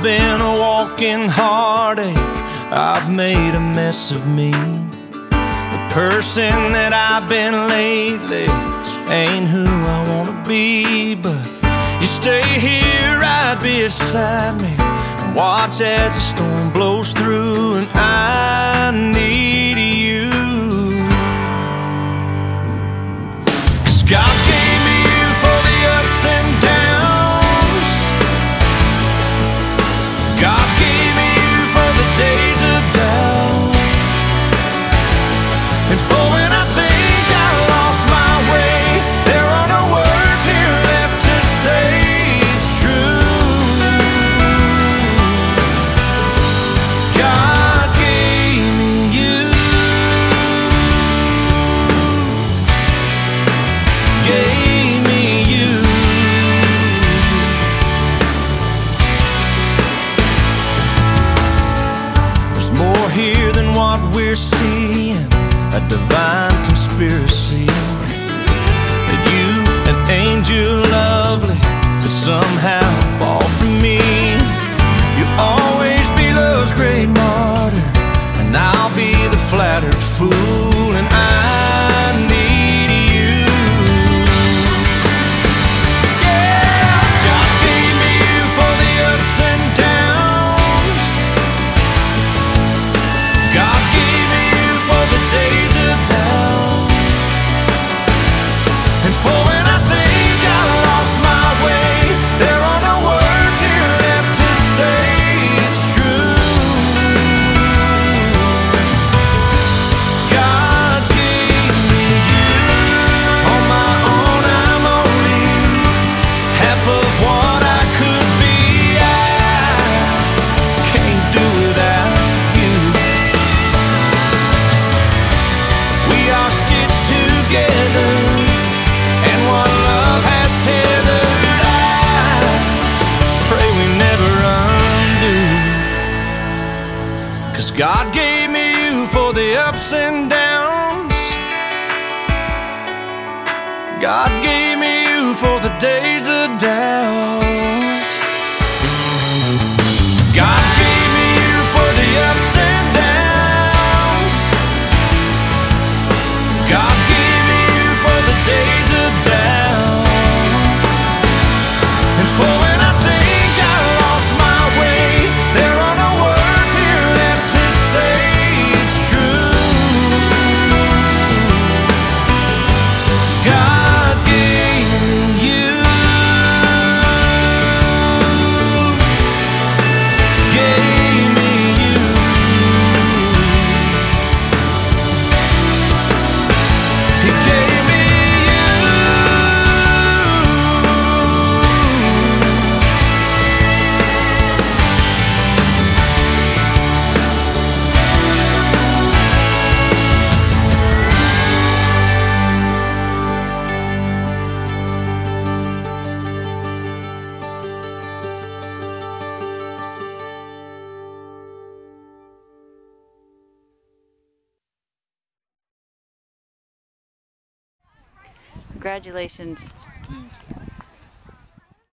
I've been a walking heartache, I've made a mess of me. The person that I've been lately ain't who I wanna be. But you stay here right beside me and watch as the storm blows through, and I need you. 'Cause God gave me you for the ups and downs. God gave me you for the days of doubt, and for when I think I lost my way, there are no words here left to say it's true. God gave me you. Gave me you. There's more here than what we're seeing, a divine conspiracy, that you, an angel lovely, could somehow fall from me. You'll always be love's great martyr, and I'll be the flattered fool, and I need you. Yeah, God gave me you for the ups and downs. God gave me you for the days of doubt, and for when I think I lost my way, there are no words here left to say it's true. God gave me you. On my own I'm only half of what I could be. I can't do without you. We are stitched together, and what love has tethered, I pray we never undo. 'Cause God gave me you for the ups and downs. God gave me you for the days of doubt. God gave me you for the ups and downs. God gave me you for the days of doubt, and for when I think I lost my way, there are no words here left to say it's true. God gave me you. Gave me you. He gave me you. Congratulations.